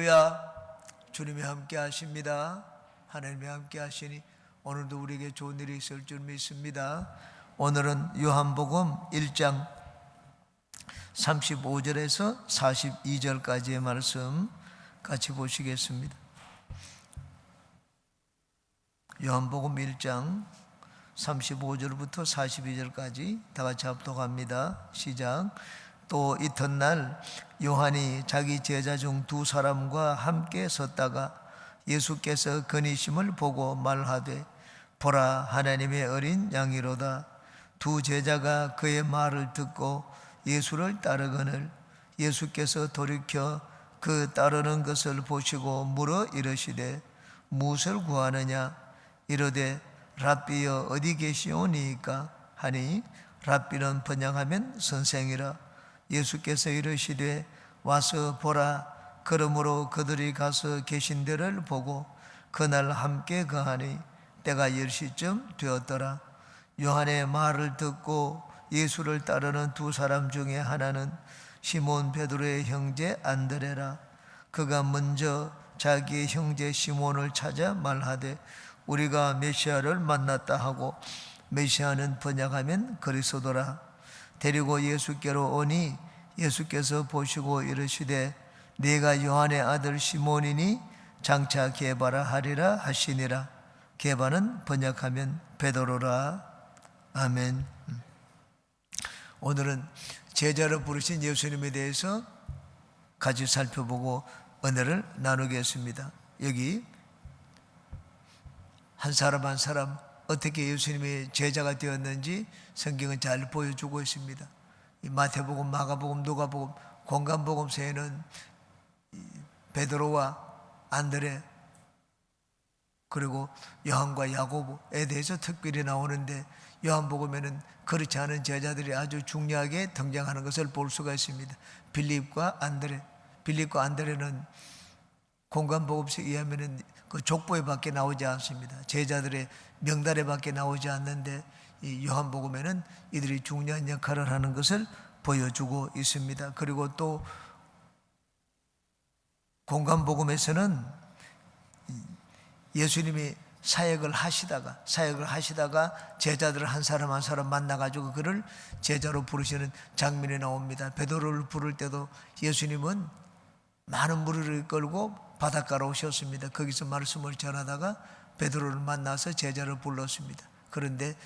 할렐루야. 주님이 함께 하십니다. 하나님이 함께 하시니 오늘도 우리에게 좋은 일이 있을 줄 믿습니다. 오늘은 요한복음 1장 35절에서 42절까지의 말씀 같이 보시겠습니다. 요한복음 1장 35절부터 42절까지 다 같이 합독합니다. 시작. 또 이튿날 요한이 자기 제자 중 두 사람과 함께 섰다가 예수께서 그니심을 보고 말하되 보라, 하나님의 어린 양이로다. 두 제자가 그의 말을 듣고 예수를 따르거늘 예수께서 돌이켜 그 따르는 것을 보시고 물어 이르시되 무엇을 구하느냐? 이르되 랍비여 어디 계시오니이까 하니 랍비는 번역하면 선생이라. 예수께서 이르시되 와서 보라. 그러므로 그들이 가서 계신 데를 보고 그날 함께 거하니 때가 10시쯤 되었더라. 요한의 말을 듣고 예수를 따르는 두 사람 중에 하나는 시몬 베드로의 형제 안드레라. 그가 먼저 자기의 형제 시몬을 찾아 말하되 우리가 메시아를 만났다 하고, 메시아는 번역하면 그리스도라. 데리고 예수께로 오니 예수께서 보시고 이르시되 네가 요한의 아들 시몬이니 장차 게바라 하리라 하시니라. 게바는 번역하면 베드로라. 아멘. 오늘은 제자로 부르신 예수님에 대해서 같이 살펴보고 은혜를 나누겠습니다. 여기 한 사람 한 사람 어떻게 예수님의 제자가 되었는지 성경은 잘 보여주고 있습니다. 마태복음, 마가복음, 누가복음, 공간복음서에는 베드로와 안드레 그리고 요한과 야고보에 대해서 특별히 나오는데, 요한복음에는 그렇지 않은 제자들이 아주 중요하게 등장하는 것을 볼 수가 있습니다. 빌립과 안드레. 빌립과 안드레는 공간복음서에 의하면 그 족보에 밖에 나오지 않습니다. 제자들의 명단에 밖에 나오지 않는데, 이 요한복음에는 이들이 중요한 역할을 하는 것을 보여주고 있습니다. 그리고 또 공간복음에서는 예수님이 사역을 하시다가 제자들을 한 사람 한 사람 만나가지고 그를 제자로 부르시는 장면이 나옵니다. 베드로를 부를 때도 예수님은 많은 무리를 끌고 바닷가로 오셨습니다. 거기서 말씀을 전하다가 베드로를 만나서 제자를 불렀습니다. 그런데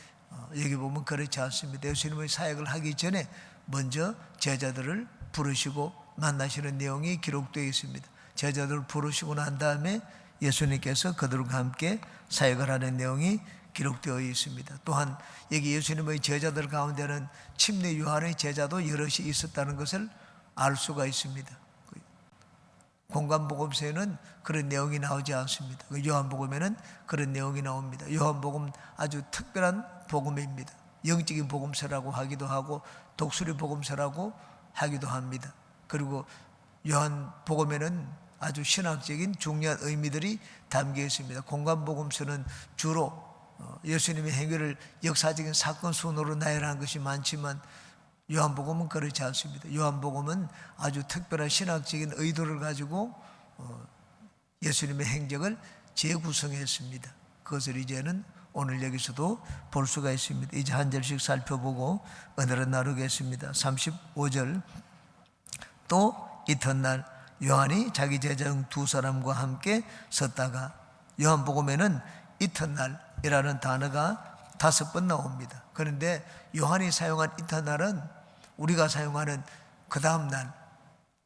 여기 보면 그렇지 않습니다. 예수님의 사역을 하기 전에 먼저 제자들을 부르시고 만나시는 내용이 기록되어 있습니다. 제자들을 부르시고 난 다음에 예수님께서 그들과 함께 사역을 하는 내용이 기록되어 있습니다. 또한 여기 예수님의 제자들 가운데는 침례 요한의 제자도 여럿이 있었다는 것을 알 수가 있습니다. 공간복음서에는 그런 내용이 나오지 않습니다. 요한복음에는 그런 내용이 나옵니다. 요한복음 아주 특별한 복음입니다. 영적인 복음서라고 하기도 하고 독수리 복음서라고 하기도 합니다. 그리고 요한복음에는 아주 신학적인 중요한 의미들이 담겨 있습니다. 공간복음서는 주로 예수님의 행위를 역사적인 사건 순으로 나열하는 것이 많지만 요한복음은 그렇지 않습니다. 요한복음은 아주 특별한 신학적인 의도를 가지고 예수님의 행적을 재구성했습니다. 그것을 이제는 오늘 여기서도 볼 수가 있습니다. 이제 한 절씩 살펴보고 은혜를 나누겠습니다. 35절. 또 이튿날 요한이 자기 제자 중 두 사람과 함께 섰다가, 요한복음에는 이튿날이라는 단어가 5번 나옵니다. 그런데 요한이 사용한 이튿날은 우리가 사용하는 그 다음 날,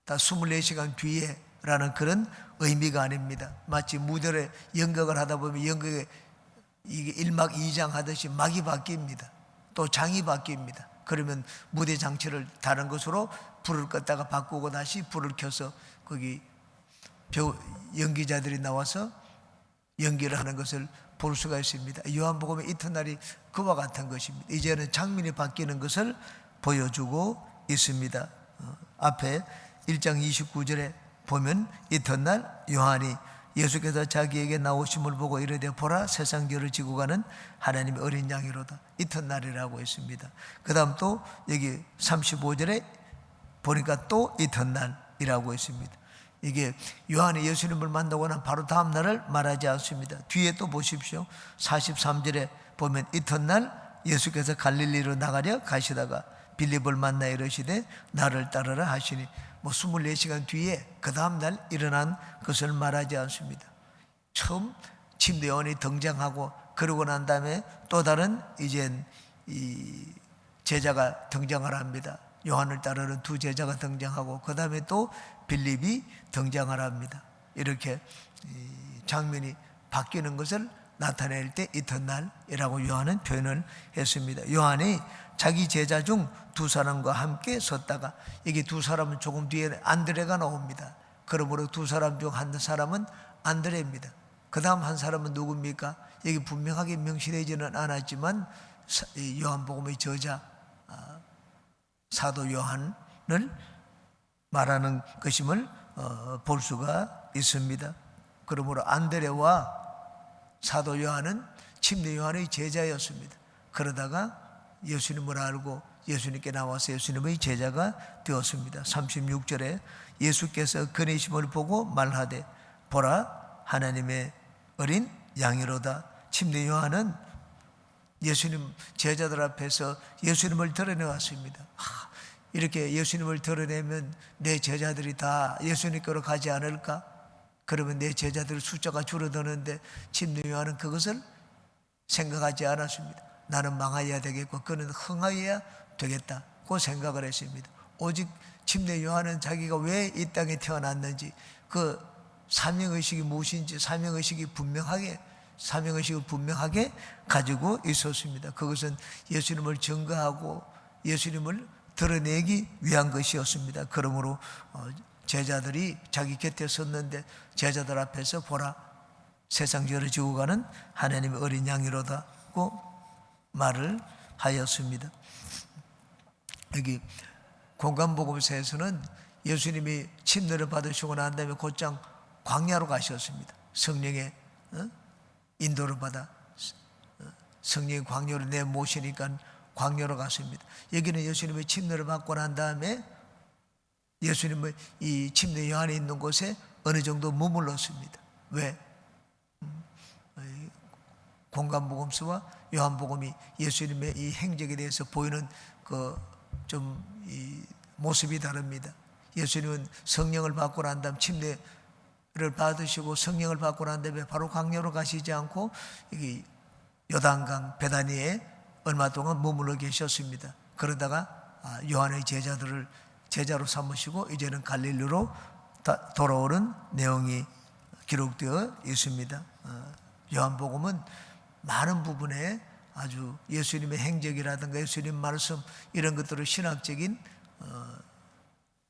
다 24시간 뒤에라는 그런 의미가 아닙니다. 마치 무대에 연극을 하다 보면 연극에 이게 1막 2장 하듯이 막이 바뀝니다. 또 장이 바뀝니다. 그러면 무대 장치를 다른 것으로 불을 껐다가 바꾸고 다시 불을 켜서 거기 연기자들이 나와서 연기를 하는 것을 볼 수가 있습니다. 요한복음의 이튿날이 그와 같은 것입니다. 이제는 장면이 바뀌는 것을 보여주고 있습니다. 앞에 1장 29절에 보면 이튿날 요한이 예수께서 자기에게 나오심을 보고 이르되 보라, 세상 죄를 지고 가는 하나님의 어린 양이로다. 이튿날이라고 했습니다. 그 다음 또 여기 35절에 보니까 또 이튿날이라고 했습니다. 이게 요한이 예수님을 만나고 난 바로 다음 날을 말하지 않습니다. 뒤에 또 보십시오. 43절에 보면 이튿날 예수께서 갈릴리로 나가려 가시다가 빌립을 만나 이르시되 나를 따르라 하시니 24시간 뒤에 그 다음 날 일어난 것을 말하지 않습니다. 처음 침례 요한이 등장하고 그러고 난 다음에 또 다른 이젠 이 제자가 등장을 합니다. 요한을 따르는 두 제자가 등장하고 그 다음에 또 빌립이 등장을 합니다. 이렇게 장면이 바뀌는 것을 나타낼 때 이튿날이라고 요한은 표현을 했습니다. 요한이 자기 제자 중 두 사람과 함께 섰다가 여기 두 사람은 조금 뒤에 안드레가 나옵니다. 그러므로 두 사람 중 한 사람은 안드레입니다. 그 다음 한 사람은 누굽니까? 여기 분명하게 명시되지는 않았지만 요한복음의 저자 사도 요한을 말하는 것임을 볼 수가 있습니다. 그러므로 안드레와 사도 요한은 침례 요한의 제자였습니다. 그러다가 예수님을 알고 예수님께 나와서 예수님의 제자가 되었습니다. 36절에 예수께서 그네심을 보고 말하되 보라 하나님의 어린 양이로다. 침례 요한은 예수님 제자들 앞에서 예수님을 드러내왔습니다. 이렇게 예수님을 드러내면 내 제자들이 다 예수님께로 가지 않을까? 그러면 내 제자들 숫자가 줄어드는데 침례 요한은 그것을 생각하지 않았습니다. 나는 망하여야 되겠고 그는 흥하여야 되겠다고 생각을 했습니다. 오직 침례 요한은 자기가 왜 이 땅에 태어났는지 그 사명의식이 무엇인지 사명의식을 분명하게 가지고 있었습니다. 그것은 예수님을 증거하고 예수님을 드러내기 위한 것이었습니다. 그러므로 제자들이 자기 곁에 섰는데 제자들 앞에서 보라 세상 죄를 지고 가는 하나님의 어린 양이로다고 말을 하였습니다. 여기 공간복음서에서는 예수님이 침례를 받으시고 난 다음에 곧장 광야로 가셨습니다. 성령의 인도를 받아 성령의 광야로 내모시니까 광야로 갔습니다. 여기는 예수님의 침례를 받고 난 다음에 예수님의 이 침례 요한이 있는 곳에 어느 정도 머물렀습니다. 왜? 공간복음서와 요한복음이 예수님의 이 행적에 대해서 보이는 이 모습이 다릅니다. 예수님은 성령을 받고 난 다음 침례를 받으시고 성령을 받고 난 다음에 바로 광야로 가시지 않고 여기 요단강 베다니에 얼마 동안 머물러 계셨습니다. 그러다가 요한의 제자들을 제자로 삼으시고 이제는 갈릴리로 돌아오는 내용이 기록되어 있습니다. 요한복음은 많은 부분에 아주 예수님의 행적이라든가 예수님 말씀 이런 것들을 신학적인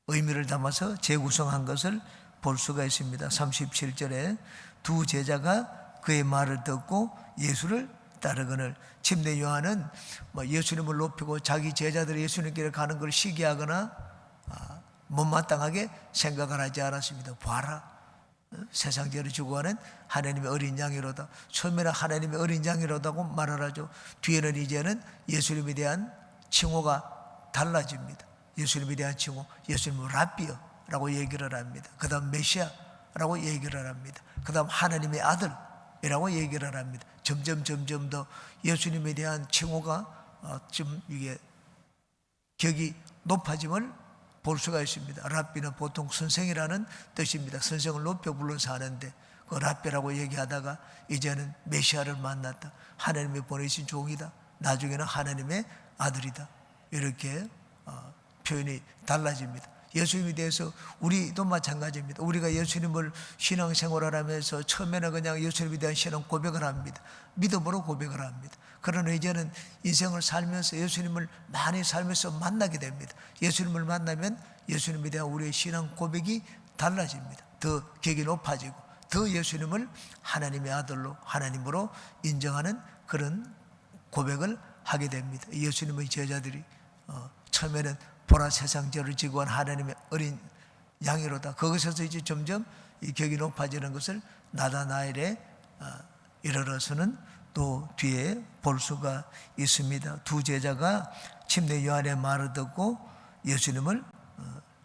의미를 담아서 재구성한 것을 볼 수가 있습니다. 37절에 두 제자가 그의 말을 듣고 예수를 따르거늘. 침례 요한은 예수님을 높이고 자기 제자들이 예수님께 가는 걸 시기하거나 못마땅하게 생각을 하지 않았습니다. 봐라 세상 죄를 지고 가는 하나님의 어린 양이로다. 처음에는 하나님의 어린 양이로다고 말을 하죠. 뒤에는 이제는 예수님에 대한 칭호가 달라집니다. 예수님에 대한 칭호, 예수님은 랍비라고 얘기를 합니다. 그 다음 메시아라고 얘기를 합니다. 그 다음 하나님의 아들이라고 얘기를 합니다. 점점 더 예수님에 대한 칭호가 좀 이게 격이 높아짐을 볼 수가 있습니다. 랍비는 보통 선생이라는 뜻입니다. 선생을 높여 불러서 하는데 그 랍비라고 얘기하다가 이제는 메시아를 만났다. 하나님의 보내신 종이다. 나중에는 하나님의 아들이다. 이렇게 표현이 달라집니다. 예수님에 대해서 우리도 마찬가지입니다. 우리가 예수님을 신앙생활을 하면서 처음에는 그냥 예수님에 대한 신앙 고백을 합니다. 믿음으로 고백을 합니다. 그러나 이제는 인생을 살면서 예수님을 많이 살면서 만나게 됩니다. 예수님을 만나면 예수님에 대한 우리의 신앙 고백이 달라집니다. 더 격이 높아지고 더 예수님을 하나님의 아들로 하나님으로 인정하는 그런 고백을 하게 됩니다. 예수님의 제자들이 처음에는 보라 세상 죄를 지고 한 하나님의 어린 양이로다. 거기서도 이제 점점 이 격이 높아지는 것을 나다나엘에 이르러서는 또 뒤에 볼 수가 있습니다. 두 제자가 침례 요한의 말을 듣고 예수님을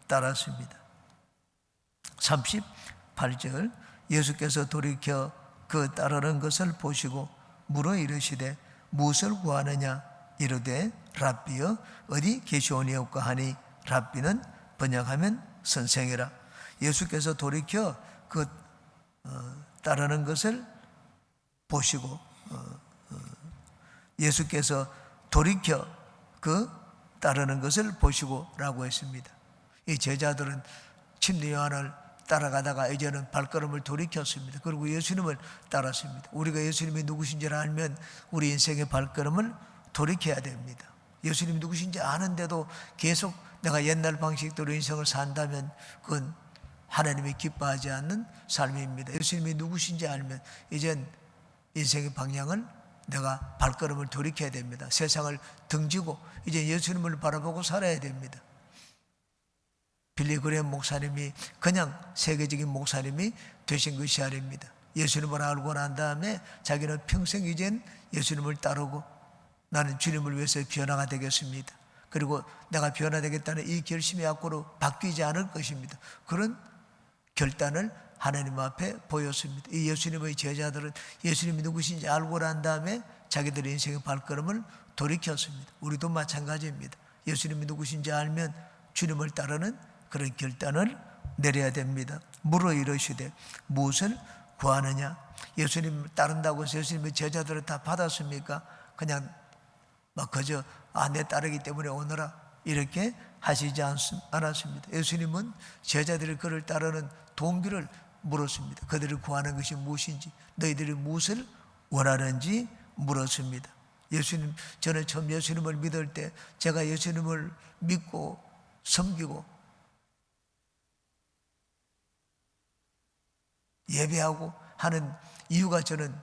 따랐습니다. 38절 예수께서 돌이켜 그 따르는 것을 보시고 물어 이르시되 무엇을 구하느냐 이르되 랍비여 어디 계시오니옵까 하니 랍비는 번역하면 선생이라. 예수께서 돌이켜 그 따르는 것을 보시고 예수께서 돌이켜 그 따르는 것을 보시고라고 했습니다. 이 제자들은 침례 요한을 따라가다가 이제는 발걸음을 돌이켰습니다. 그리고 예수님을 따랐습니다. 우리가 예수님이 누구신지를 알면 우리 인생의 발걸음을 돌이켜야 됩니다. 예수님이 누구신지 아는데도 계속 내가 옛날 방식대로 인생을 산다면 그건 하나님이 기뻐하지 않는 삶입니다. 예수님이 누구신지 알면 이젠 인생의 방향을 내가 발걸음을 돌이켜야 됩니다. 세상을 등지고 이제 예수님을 바라보고 살아야 됩니다. 빌리 그레이엄 목사님이 그냥 세계적인 목사님이 되신 것이 아닙니다. 예수님을 알고 난 다음에 자기는 평생 이젠 예수님을 따르고 나는 주님을 위해서 변화가 되겠습니다. 그리고 내가 변화되겠다는 이 결심이 앞으로 바뀌지 않을 것입니다. 그런 결단을 하나님 앞에 보였습니다. 이 예수님의 제자들은 예수님이 누구신지 알고 난 다음에 자기들의 인생의 발걸음을 돌이켰습니다. 우리도 마찬가지입니다. 예수님이 누구신지 알면 주님을 따르는 그런 결단을 내려야 됩니다. 물어 이르시되 무엇을 구하느냐. 예수님을 따른다고 해서 예수님의 제자들은 다 받았습니까? 그냥 막 그저 내 따르기 때문에 오너라 이렇게 하시지 않았습니다. 예수님은 제자들이 그를 따르는 동기를 물었습니다. 그들을 구하는 것이 무엇인지, 너희들이 무엇을 원하는지 물었습니다. 예수님, 저는 처음 예수님을 믿을 때 제가 예수님을 믿고 섬기고 예배하고 하는 이유가 저는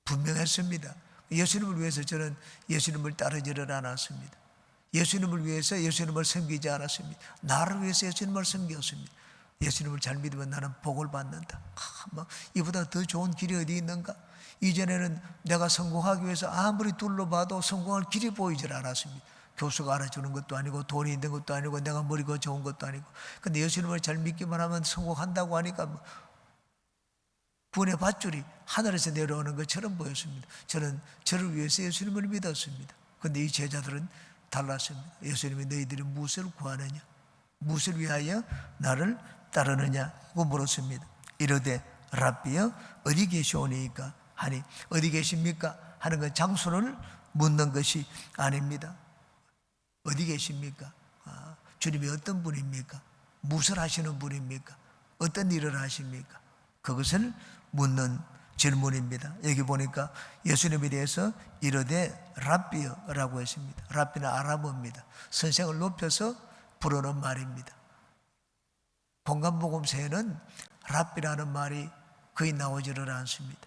분명했습니다. 예수님을 위해서 저는 예수님을 따르지를 않았습니다. 예수님을 위해서 예수님을 섬기지 않았습니다. 나를 위해서 예수님을 섬겼습니다. 예수님을 잘 믿으면 나는 복을 받는다. 이보다 더 좋은 길이 어디 있는가? 이전에는 내가 성공하기 위해서 아무리 둘러봐도 성공할 길이 보이질 않았습니다. 교수가 알아주는 것도 아니고 돈이 있는 것도 아니고 내가 머리가 좋은 것도 아니고. 근데 예수님을 잘 믿기만 하면 성공한다고 하니까 구원의 밧줄이 하늘에서 내려오는 것처럼 보였습니다. 저는 저를 위해서 예수님을 믿었습니다. 그런데 이 제자들은 달랐습니다. 예수님이 너희들이 무엇을 구하느냐, 무엇을 위하여 나를 따르느냐고 물었습니다. 이르되 랍비여 어디 계시오니까 하니, 어디 계십니까 하는 건 장소를 묻는 것이 아닙니다. 어디 계십니까? 주님이 어떤 분입니까? 무엇을 하시는 분입니까? 어떤 일을 하십니까? 그것을 묻는 질문입니다. 여기 보니까 예수님에 대해서 이르되 랍비여라고 했습니다. 랍비는 아람어입니다. 선생을 높여서 부르는 말입니다. 공간복음서에는 랍비라는 말이 거의 나오지를 않습니다.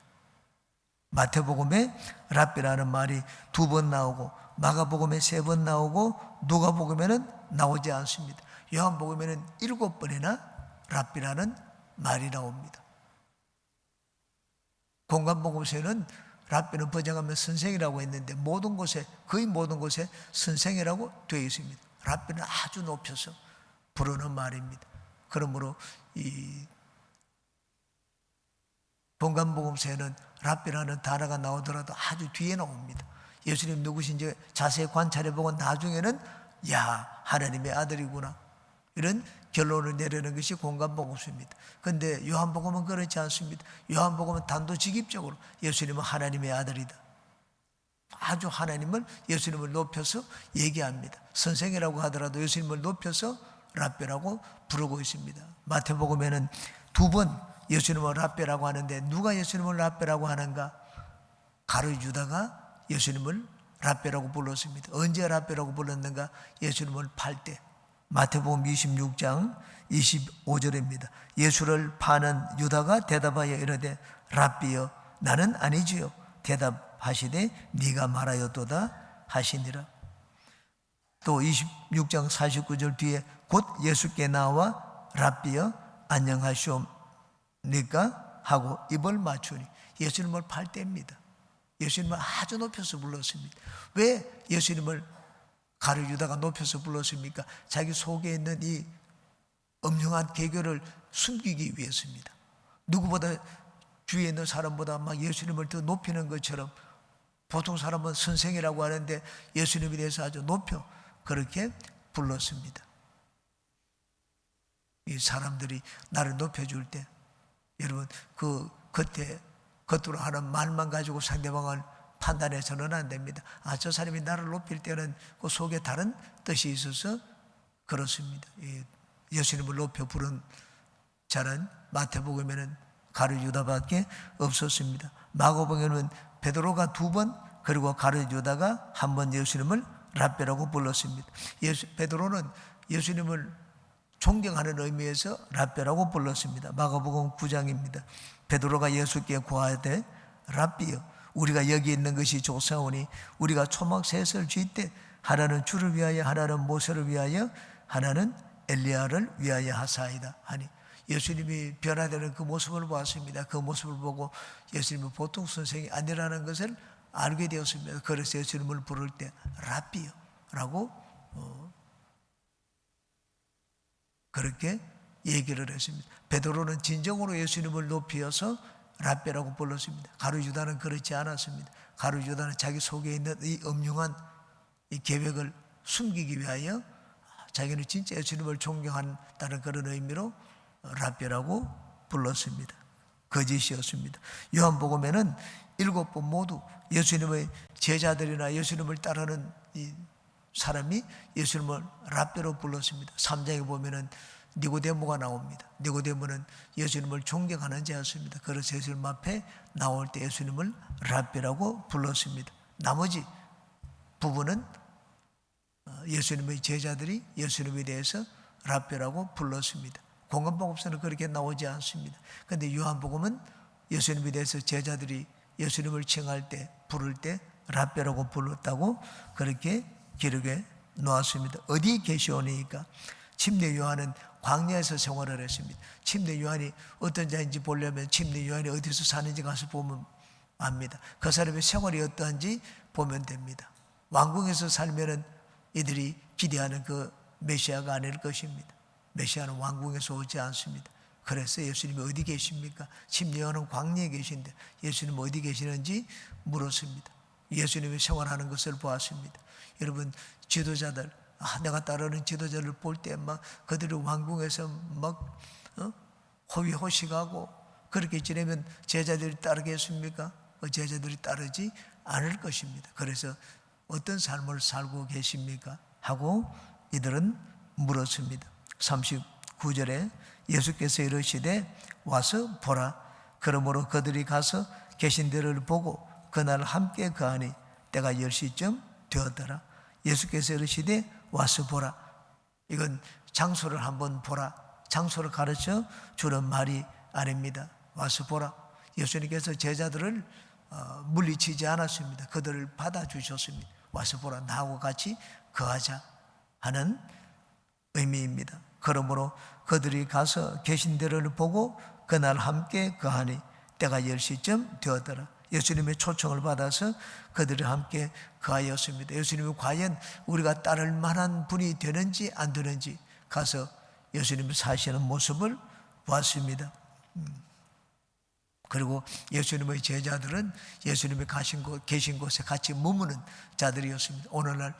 마태복음에 랍비라는 말이 2번 나오고 마가복음에 3번 나오고 누가복음에는 나오지 않습니다. 요한복음에는 7번이나 랍비라는 말이 나옵니다. 공간복음서에는 랍비는 번역하면 선생이라고 했는데 모든 곳에, 거의 모든 곳에 선생이라고 되어 있습니다. 랍비는 아주 높여서 부르는 말입니다. 그러므로 이 공간복음서에는 랍비라는 단어가 나오더라도 아주 뒤에 나옵니다. 예수님 누구신지 자세히 관찰해보고 나중에는 야, 하나님의 아들이구나, 이런 결론을 내리는 것이 공간복음서입니다. 그런데 요한복음은 그렇지 않습니다. 요한복음은 단도직입적으로 예수님은 하나님의 아들이다, 아주 하나님을, 예수님을 높여서 얘기합니다. 선생이라고 하더라도 예수님을 높여서 랍비라고 부르고 있습니다. 마태복음에는 2번 예수님을 랍비라고 하는데 누가 예수님을 랍비라고 하는가? 가룟 유다가 예수님을 랍비라고 불렀습니다. 언제 랍비라고 불렀는가? 예수님을 팔 때. 마태복음 26장 25절입니다. 예수를 파는 유다가 대답하여 이르되 랍비여 나는 아니지요. 대답하시되 네가 말하였도다 하시니라. 또 26장 49절 뒤에 곧 예수께 나와 랍비여 안녕하시옵니까 하고 입을 맞추니, 예수님을 팔 때입니다. 예수님을 아주 높여서 불렀습니다. 왜 예수님을 가룟 유다가 높여서 불렀습니까? 자기 속에 있는 이 엄청난 개교를 숨기기 위해서입니다. 누구보다 주위에 있는 사람보다 막 예수님을 더 높이는 것처럼, 보통 사람은 선생이라고 하는데 예수님에 대해서 아주 높여 그렇게 불렀습니다. 이 사람들이 나를 높여줄 때 여러분 겉으로 하는 말만 가지고 상대방을 판단해서는 안 됩니다. 저 사람이 나를 높일 때는 그 속에 다른 뜻이 있어서 그렇습니다. 예수님을 높여 부른 자는 마태복음에는 가룟 유다밖에 없었습니다. 마가복음에는 베드로가 2번, 그리고 가룟 유다가 1번 예수님을 랍비라고 불렀습니다. 베드로는 예수님을 존경하는 의미에서 랍비라고 불렀습니다. 마가복음 9장입니다. 베드로가 예수께 구하되 랍비여, 우리가 여기 있는 것이 좋사오니 우리가 초막 셋을 쥐때 하나는 주를 위하여, 하나는 모세를 위하여, 하나는 엘리야를 위하여 하사이다 하니, 예수님이 변화되는 그 모습을 보았습니다. 그 모습을 보고 예수님은 보통 선생이 아니라는 것을 알게 되었습니다. 그래서 예수님을 부를 때 랍비요 라고 그렇게 얘기를 했습니다. 베드로는 진정으로 예수님을 높이어서 랍비라고 불렀습니다. 가룟 유다는 그렇지 않았습니다. 가룟 유다는 자기 속에 있는 이 엄중한 이 계획을 숨기기 위하여 자기는 진짜 예수님을 존경한다는 그런 의미로 랍비라고 불렀습니다. 거짓이었습니다. 요한복음에는 7번 모두 예수님의 제자들이나 예수님을 따르는 이 사람이 예수님을 랍비로 불렀습니다. 3장에 보면은 니고데모가 나옵니다. 니고데모는 예수님을 존경하는 자였습니다. 그래서 예수님 앞에 나올 때 예수님을 랍비라고 불렀습니다. 나머지 부분은 예수님의 제자들이 예수님에 대해서 랍비라고 불렀습니다. 공간복음서는 그렇게 나오지 않습니다. 그런데 요한복음은 예수님에 대해서 제자들이 예수님을 칭할 때, 부를 때 랍비라고 불렀다고 그렇게 기록해 놓았습니다. 어디 계시오니까? 침례 요한은 광야에서 생활을 했습니다. 침례 요한이 어떤 자인지 보려면 침례 요한이 어디서 사는지 가서 보면 압니다. 그 사람의 생활이 어떠한지 보면 됩니다. 왕궁에서 살면은 이들이 기대하는 그 메시아가 아닐 것입니다. 메시아는 왕궁에서 오지 않습니다. 그래서 예수님이 어디 계십니까? 침례 요한은 광야에 계신데 예수님 어디 계시는지 물었습니다. 예수님이 생활하는 것을 보았습니다. 여러분, 지도자들, 내가 따르는 지도자를 볼 때 막 그들이 왕궁에서 막 호위호식하고 그렇게 지내면 제자들이 따르겠습니까? 제자들이 따르지 않을 것입니다. 그래서 어떤 삶을 살고 계십니까? 하고 이들은 물었습니다. 39절에 예수께서 이르시되 와서 보라. 그러므로 그들이 가서 계신 데를 보고 그날 함께 거하니 때가 10시쯤 되었더라. 예수께서 이르시되 와서 보라. 이건 장소를 한번 보라, 장소를 가르쳐 주는 말이 아닙니다. 와서 보라. 예수님께서 제자들을 물리치지 않았습니다. 그들을 받아주셨습니다. 와서 보라, 나하고 같이 거하자 하는 의미입니다. 그러므로 그들이 가서 계신 데를 보고 그날 함께 거하니 때가 10시쯤 되었더라. 예수님의 초청을 받아서 그들이 함께 거하였습니다. 예수님이 과연 우리가 따를 만한 분이 되는지 안 되는지 가서 예수님이 사시는 모습을 보았습니다. 그리고 예수님의 제자들은 예수님이 계신 곳에 같이 머무는 자들이었습니다. 오늘날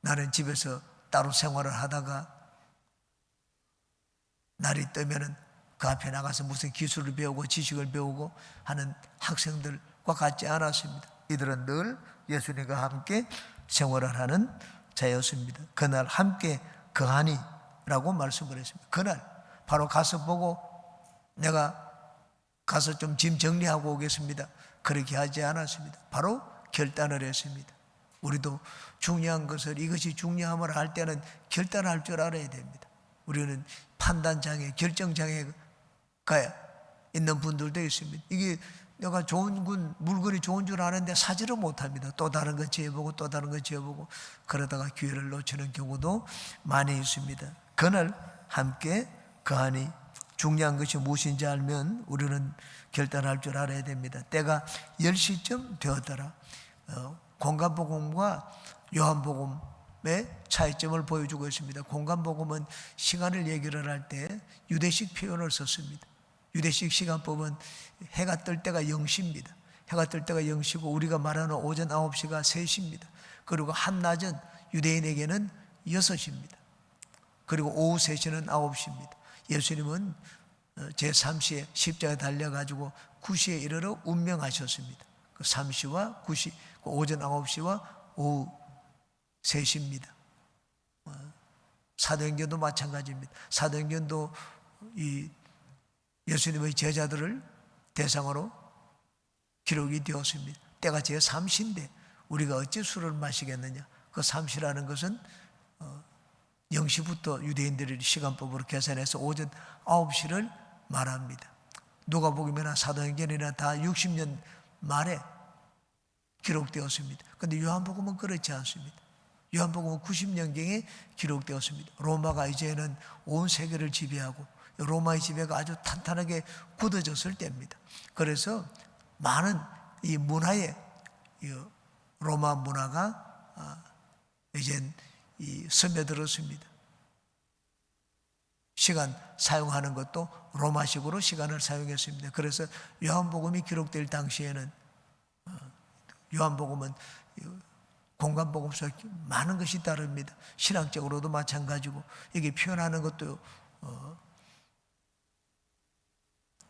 나는 집에서 따로 생활을 하다가 날이 뜨면은 그 앞에 나가서 무슨 기술을 배우고 지식을 배우고 하는 학생들과 같지 않았습니다. 이들은 늘 예수님과 함께 생활을 하는 자였습니다. 그날 함께 거하니 라고 말씀을 했습니다. 그날 바로 가서 보고 내가 가서 좀 짐 정리하고 오겠습니다. 그렇게 하지 않았습니다. 바로 결단을 했습니다. 우리도 중요한 것을, 이것이 중요함을 알 때는 결단할 줄 알아야 됩니다. 우리는 판단장애, 결정장애가 있는 분들도 있습니다. 이게 내가 물건이 좋은 줄 아는데 사지를 못합니다. 또 다른 거 지어보고 또 다른 거 지어보고 그러다가 기회를 놓치는 경우도 많이 있습니다. 그날 함께 거하니, 중요한 것이 무엇인지 알면 우리는 결단할 줄 알아야 됩니다. 때가 10시쯤 되었더라. 공간복음과 요한복음 차이점을 보여주고 있습니다. 공간복음은 시간을 얘기를 할 때 유대식 표현을 썼습니다. 유대식 시간법은 해가 뜰 때가 0시입니다. 해가 뜰 때가 0시고 우리가 말하는 오전 9시가 3시입니다. 그리고 한낮은 유대인에게는 6시입니다. 그리고 오후 3시는 9시입니다. 예수님은 제3시에 십자가에 달려가지고 9시에 이르러 운명하셨습니다. 그 3시와 9시, 오전 9시와 오후 3시입니다. 사도행전도 마찬가지입니다. 사도행전도 이 예수님의 제자들을 대상으로 기록이 되었습니다. 때가 제3시인데 우리가 어찌 술을 마시겠느냐. 그 3시라는 것은 0시부터 유대인들이 시간법으로 계산해서 오전 9시를 말합니다. 누가복음이나 사도행전이나 다 60년 말에 기록되었습니다. 그런데 요한복음은 그렇지 않습니다. 요한복음은 90년경에 기록되었습니다. 로마가 이제는 온 세계를 지배하고 로마의 지배가 아주 탄탄하게 굳어졌을 때입니다. 그래서 많은 이 문화에 로마 문화가 이젠 스며들었습니다. 시간 사용하는 것도 로마식으로 시간을 사용했습니다. 그래서 요한복음이 기록될 당시에는 요한복음은 공간복음서 많은 것이 다릅니다. 신학적으로도 마찬가지고 이게 표현하는 것도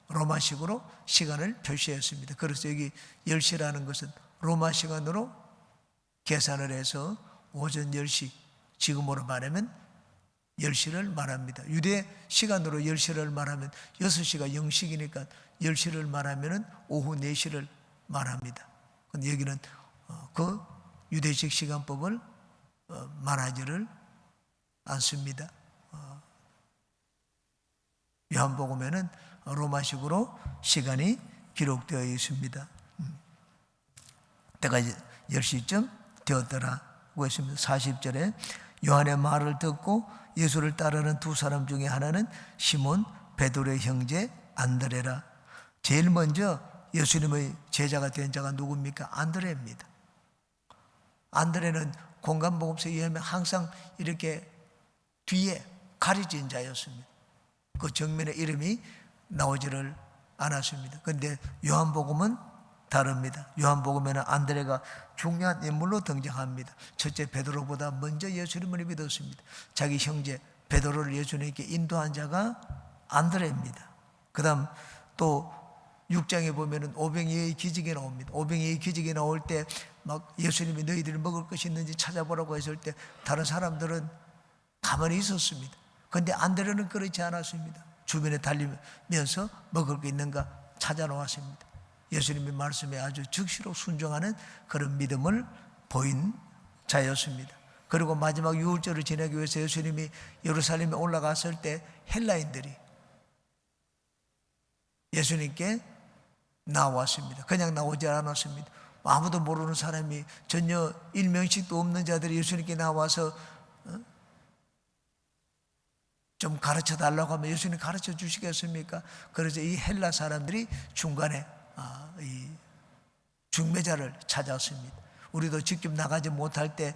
로마식으로 시간을 표시했습니다. 그래서 여기 10시라는 것은 로마 시간으로 계산을 해서 오전 10시, 지금으로 말하면 10시를 말합니다. 유대 시간으로 10시를 말하면 6시가 0시이니까 10시를 말하면 오후 4시를 말합니다. 근데 여기는 그 유대식 시간법을 말하지를 않습니다. 요한복음에는 로마식으로 시간이 기록되어 있습니다. 때가 10시쯤 되었더라고 했습니다. 40절에 요한의 말을 듣고 예수를 따르는 두 사람 중에 하나는 시몬 베드로의 형제 안드레라. 제일 먼저 예수님의 제자가 된 자가 누굽니까? 안드레입니다. 안드레는 공간복음서에 의하면 항상 이렇게 뒤에 가려진 자였습니다. 그 정면에 이름이 나오지를 않았습니다. 그런데 요한복음은 다릅니다. 요한복음에는 안드레가 중요한 인물로 등장합니다. 첫째, 베드로보다 먼저 예수님을 믿었습니다. 자기 형제 베드로를 예수님께 인도한 자가 안드레입니다. 그 다음 또 6장에 보면은 오병이의 기적이 나옵니다. 오병이의 기적이 나올 때 막 예수님이 너희들이 먹을 것이 있는지 찾아보라고 했을 때 다른 사람들은 가만히 있었습니다. 그런데 안드레는 그렇지 않았습니다. 주변에 달리면서 먹을 게 있는가 찾아놓았습니다. 예수님의 말씀에 아주 즉시로 순종하는 그런 믿음을 보인 자였습니다. 그리고 마지막 유월절을 지내기 위해서 예수님이 예루살렘에 올라갔을 때 헬라인들이 예수님께 나왔습니다. 그냥 나오지 않았습니다. 아무도 모르는 사람이 전혀 일면식도 없는 자들이 예수님께 나와서 좀 가르쳐 달라고 하면 예수님 가르쳐 주시겠습니까? 그래서 이 헬라 사람들이 중간에 이 중매자를 찾았습니다. 우리도 직접 나가지 못할 때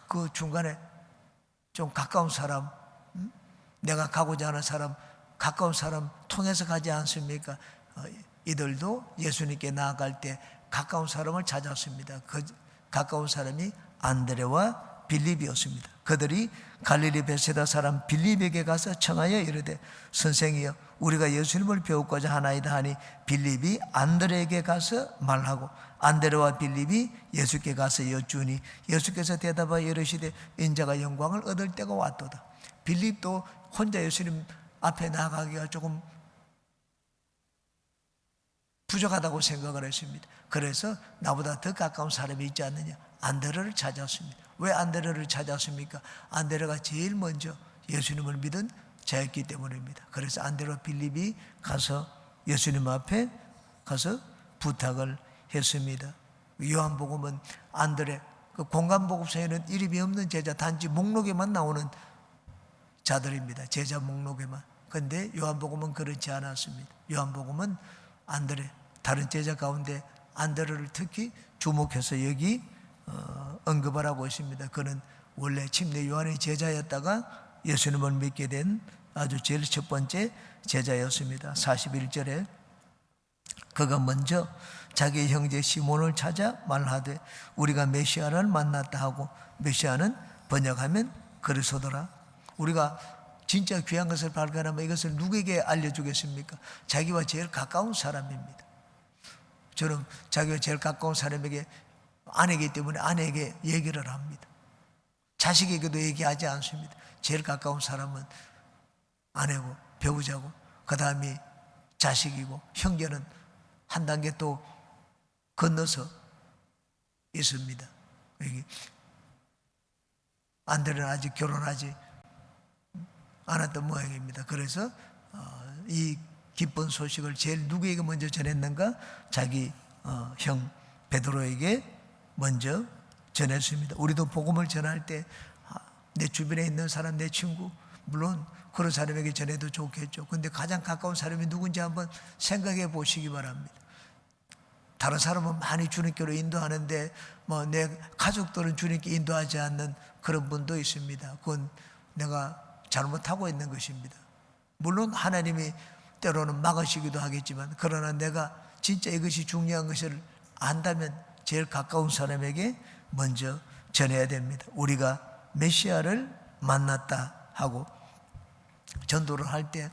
그 중간에 좀 가까운 사람, 내가 가고자 하는 사람, 가까운 사람 통해서 가지 않습니까? 이들도 예수님께 나아갈 때 가까운 사람을 찾았습니다. 그 가까운 사람이 안드레와 빌립이었습니다. 그들이 갈릴리 베세다 사람 빌립에게 가서 청하여 이르되 선생이여 우리가 예수님을 배우고자 하나이다 하니 빌립이 안드레에게 가서 말하고 안드레와 빌립이 예수께 가서 여쭈니 예수께서 대답하여 이르시되 인자가 영광을 얻을 때가 왔도다. 빌립도 혼자 예수님 앞에 나가기가 조금 부족하다고 생각을 했습니다. 그래서 나보다 더 가까운 사람이 있지 않느냐, 안드레를 찾았습니다. 왜 안드레를 찾았습니까? 안드레가 제일 먼저 예수님을 믿은 자였기 때문입니다. 그래서 안드레와 빌립이 가서 예수님 앞에 가서 부탁을 했습니다. 요한복음은 안드레, 그 공간복음서에는 이름이 없는 제자, 단지 목록에만 나오는 자들입니다. 제자 목록에만. 그런데 요한복음은 그렇지 않았습니다. 요한복음은 안드레, 다른 제자 가운데 안드레를 특히 주목해서 여기 언급을 하고 있습니다. 그는 원래 침례 요한의 제자였다가 예수님을 믿게 된 아주 제일 첫 번째 제자였습니다. 41절에 그가 먼저 자기 형제 시몬을 찾아 말하되 우리가 메시아를 만났다 하고, 메시아는 번역하면 그리스도더라. 우리가 진짜 귀한 것을 발견하면 이것을 누구에게 알려주겠습니까? 자기와 제일 가까운 사람입니다. 저는 자기와 제일 가까운 사람에게, 아내이기 때문에 아내에게 얘기를 합니다. 자식에게도 얘기하지 않습니다. 제일 가까운 사람은 아내고 배우자고, 그 다음이 자식이고, 형제는 한 단계 또 건너서 있습니다. 여기 안드레는 아직 결혼하지 않았던 모양입니다. 그래서 이 기쁜 소식을 제일 누구에게 먼저 전했는가? 자기 형 베드로에게 먼저 전했습니다. 우리도 복음을 전할 때 내 주변에 있는 사람, 내 친구, 물론 그런 사람에게 전해도 좋겠죠. 근데 가장 가까운 사람이 누군지 한번 생각해 보시기 바랍니다. 다른 사람은 많이 주님께로 인도하는데 내 가족들은 주님께 인도하지 않는 그런 분도 있습니다. 그건 내가 잘못하고 있는 것입니다. 물론 하나님이 때로는 막으시기도 하겠지만, 그러나 내가 진짜 이것이 중요한 것을 안다면 제일 가까운 사람에게 먼저 전해야 됩니다. 우리가 메시아를 만났다 하고 전도를 할 때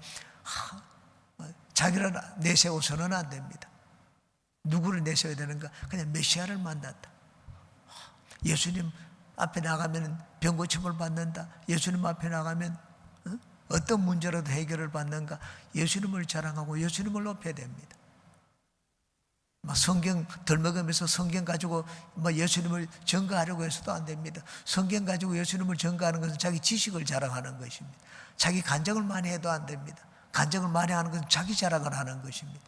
자기를 내세워서는 안 됩니다. 누구를 내세워야 되는가? 그냥 메시아를 만났다. 예수님 앞에 나가면 병 고침을 받는다. 예수님 앞에 나가면 어떤 문제라도 해결을 받는가? 예수님을 자랑하고 예수님을 높여야 됩니다. 성경 덜먹으면서 성경 가지고 예수님을 증거하려고 해서도 안 됩니다. 성경 가지고 예수님을 증거하는 것은 자기 지식을 자랑하는 것입니다. 자기 간증을 많이 해도 안 됩니다. 간증을 많이 하는 것은 자기 자랑을 하는 것입니다.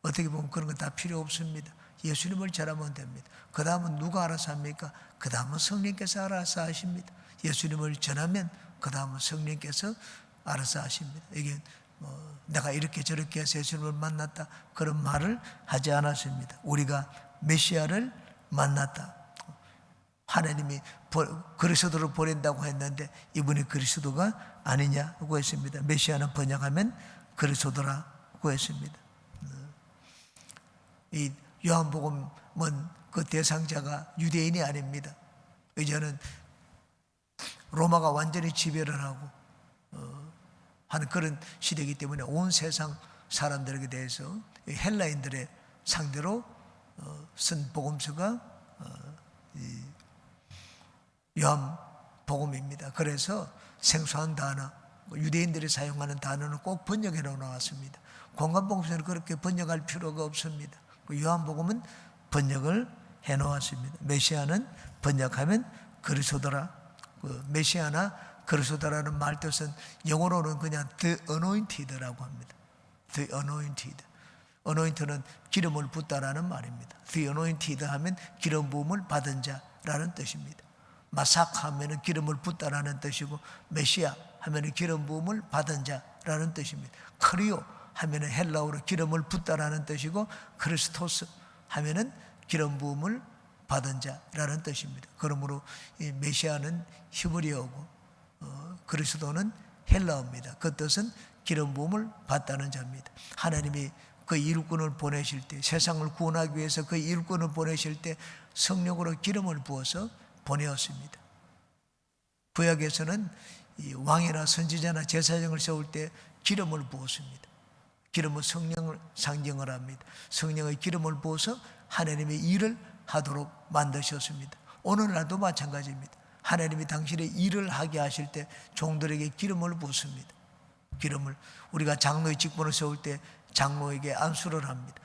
어떻게 보면 그런 건 다 필요 없습니다. 예수님을 전하면 됩니다. 그 다음은 누가 알아서 합니까? 그 다음은 성령께서 알아서 하십니다. 예수님을 전하면 그 다음은 성령께서 알아서 하십니다. 이게 내가 이렇게 저렇게 해서 예수님을 만났다, 그런 말을 하지 않았습니다. 우리가 메시아를 만났다. 하나님이 그리스도를 보낸다고 했는데 이분이 그리스도가 아니냐고 했습니다. 메시아는 번역하면 그리스도라고 했습니다. 이 요한복음은 그 대상자가 유대인이 아닙니다. 이제는 로마가 완전히 지배를 하고 하는 그런 시대이기 때문에 온 세상 사람들에게 대해서 헬라인들의 상대로 쓴 복음서가 요한복음입니다. 그래서 생소한 단어, 유대인들이 사용하는 단어는 꼭 번역해 나왔습니다. 공간복음서는 그렇게 번역할 필요가 없습니다. 요한복음은 번역을 해 놓았습니다. 메시아는 번역하면 그리스도라. 메시아나 그리스도라는 말 뜻은 영어로는 그냥 The Anointed라고 합니다. The Anointed. Anointed는 기름을 붓다라는 말입니다. The Anointed 하면 기름 부음을 받은 자라는 뜻입니다. 마삭 하면은 기름을 붓다라는 뜻이고, 메시아 하면은 기름 부음을 받은 자라는 뜻입니다. 크리오 하면은 헬라어로 기름을 붓다라는 뜻이고, 크리스토스 하면은 기름 부음을 받은 자라는 뜻입니다. 그러므로 이 메시아는 히브리어고 그리스도는 헬라어입니다. 그 뜻은 기름 부음을 받다는 자입니다. 하나님이 그 일꾼을 보내실 때, 세상을 구원하기 위해서 그 일꾼을 보내실 때 성령으로 기름을 부어서 보내었습니다. 구약에서는 이 왕이나 선지자나 제사장을 세울 때 기름을 부었습니다. 기름은 성령을 상징을 합니다. 성령의 기름을 부어서 하나님의 일을 하도록 만드셨습니다. 오늘날도 마찬가지입니다. 하나님이 당신의 일을 하게 하실 때 종들에게 기름을 붓습니다. 기름을, 우리가 장로의 직분을 세울 때 장로에게 안수를 합니다.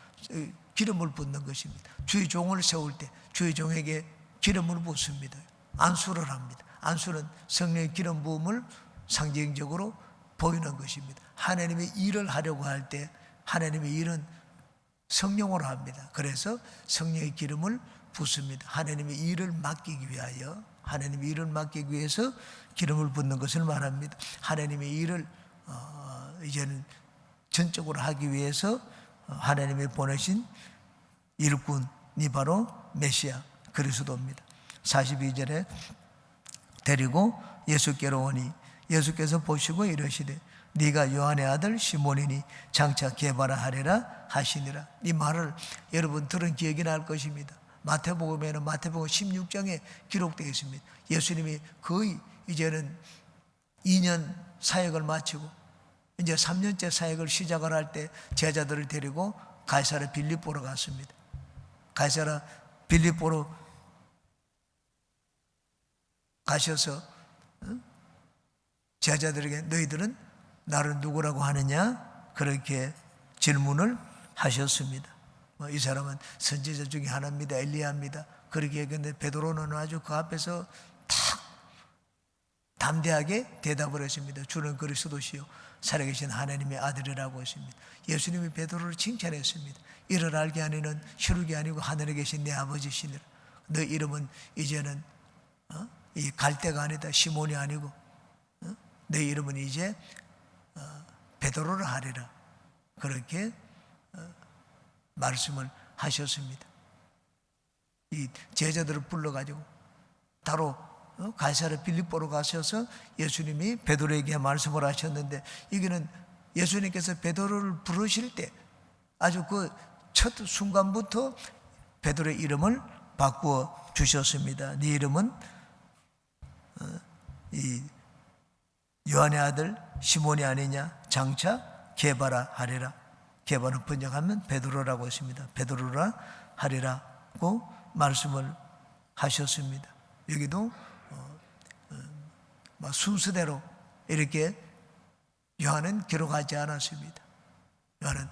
기름을 붓는 것입니다. 주의 종을 세울 때 주의 종에게 기름을 붓습니다. 안수를 합니다. 안수는 성령의 기름 부음을 상징적으로 보이는 것입니다. 하나님의 일을 하려고 할 때 하나님의 일은 성령으로 합니다. 그래서 성령의 기름을 붓습니다. 하나님의 일을 맡기기 위하여, 하나님의 일을 맡기기 위해서 기름을 붓는 것을 말합니다. 하나님의 일을 이제는 전적으로 하기 위해서 하나님이 보내신 일꾼이 바로 메시아 그리스도입니다. 42절에 데리고 예수께로 오니 예수께서 보시고 이러시되 네가 요한의 아들 시몬이니 장차 게바라 하리라 하시니라. 이 말을 여러분 들은 기억이 날 것입니다. 마태복음에는 마태복음 16장에 기록되어 있습니다. 예수님이 거의 이제는 2년 사역을 마치고 이제 3년째 사역을 시작을 할 때 제자들을 데리고 가이사랴 빌립보로 갔습니다. 가이사랴 빌립보로 가셔서 제자들에게 너희들은 나를 누구라고 하느냐? 그렇게 질문을 하셨습니다. 이 사람은 선지자 중에 하나입니다. 엘리야입니다. 그렇게 얘기했는데 베드로는 아주 그 앞에서 탁 담대하게 대답을 했습니다. 주는 그리스도시요 살아계신 하나님의 아들이라고 했습니다. 예수님이 베드로를 칭찬했습니다. 이를 알게 하니는 혈육이 아니고 하늘에 계신 내 아버지시니라. 너 이름은 이제는 이 갈대가 아니다. 시몬이 아니고 내 이름은 이제 베드로를 하리라. 그렇게 말씀을 하셨습니다. 이 제자들을 불러가지고 바로 가이사랴 빌립보로 가셔서 예수님이 베드로에게 말씀을 하셨는데 이거는 예수님께서 베드로를 부르실 때 아주 그 첫 순간부터 베드로의 이름을 바꾸어 주셨습니다. 네 이름은 이 요한의 아들 시몬이 아니냐? 장차 게바라 하리라. 게바는 번역하면 베드로라고 했습니다. 베드로라 하리라고 말씀을 하셨습니다. 여기도 순서대로 이렇게 요한은 기록하지 않았습니다. 요한은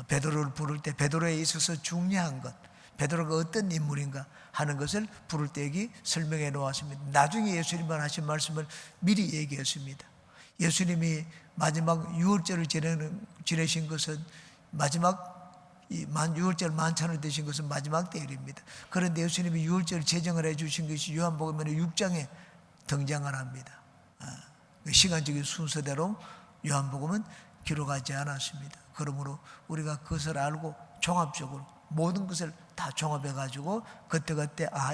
베드로를 부를 때 베드로에 있어서 중요한 것, 베드로가 어떤 인물인가 하는 것을 부를 때 여기 설명해 놓았습니다. 나중에 예수님만 하신 말씀을 미리 얘기했습니다. 예수님이 마지막 유월절을 지내신 것은 마지막 이 6월절 만찬을 드신 것은 마지막 때일입니다. 그런데 예수님이 유월절을 제정을 해 주신 것이 요한복음 6장에 등장을 합니다. 시간적인 순서대로 요한복음은 기록하지 않았습니다. 그러므로 우리가 그것을 알고 종합적으로 모든 것을 다 종합해 가지고 그때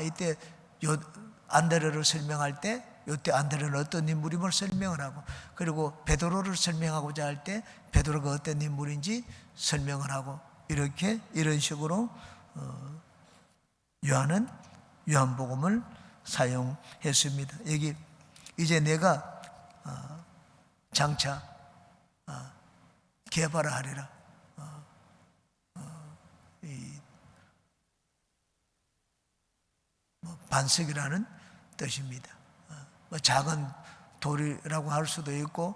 이때 안드레를 설명할 때 이때 안드레는 어떤 인물임을 설명을 하고 그리고 베드로를 설명하고자 할 때 베드로가 어떤 인물인지 설명을 하고 이런 식으로 요한은 요한복음을 사용했습니다. 여기 이제 내가 장차 게바라 하리라. 반석이라는 뜻입니다. 작은 돌이라고 할 수도 있고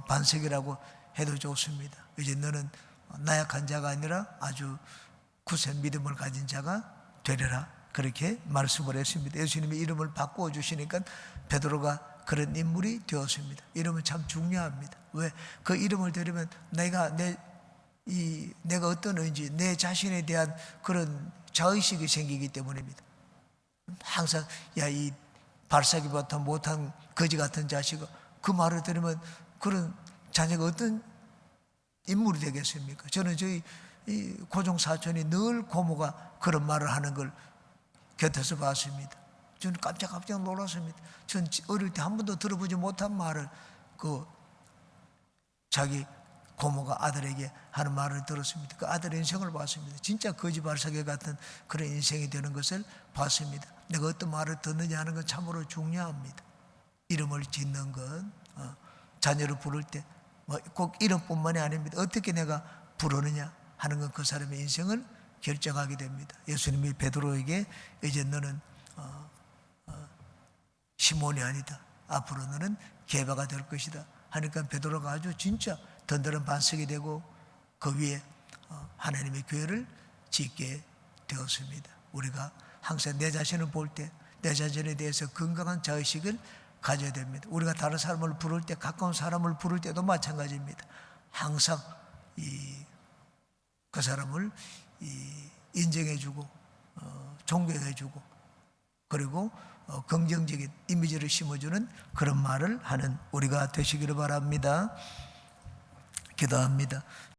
반석이라고 해도 좋습니다. 이제 너는 나약한 자가 아니라 아주 굳센 믿음을 가진 자가 되리라. 그렇게 말씀을 했습니다. 예수님이 이름을 바꾸어 주시니까 베드로가 그런 인물이 되었습니다. 이름은 참 중요합니다. 왜? 그 이름을 들으면 내가 어떤 의인지 내 자신에 대한 그런 자의식이 생기기 때문입니다. 항상 이 발사기부터 못한 거지 같은 자식아, 그 말을 들으면 그런 자녀가 어떤 인물이 되겠습니까? 저는 저희 고종 사촌이 늘 고모가 그런 말을 하는 걸 곁에서 봤습니다. 저는 깜짝 놀랐습니다. 전 어릴 때 한 번도 들어보지 못한 말을 자기 고모가 아들에게 하는 말을 들었습니다. 그 아들의 인생을 봤습니다. 진짜 거지발사계 같은 그런 인생이 되는 것을 봤습니다. 내가 어떤 말을 듣느냐 하는 건 참으로 중요합니다. 이름을 짓는 건 자녀를 부를 때 꼭 이름뿐만이 아닙니다. 어떻게 내가 부르느냐 하는 건 그 사람의 인생을 결정하게 됩니다. 예수님이 베드로에게 이제 너는 시몬이 아니다. 앞으로 너는 게바가 될 것이다. 하니까 베드로가 아주 진짜 든든한 반석이 되고 그 위에 하나님의 교회를 짓게 되었습니다. 우리가 항상 내 자신을 볼 때 내 자신에 대해서 건강한 자의식을 가져야 됩니다. 우리가 다른 사람을 부를 때 가까운 사람을 부를 때도 마찬가지입니다. 항상 그 사람을 인정해주고 존경해주고 그리고 긍정적인 이미지를 심어주는 그런 말을 하는 우리가 되시기를 바랍니다. 기도합니다.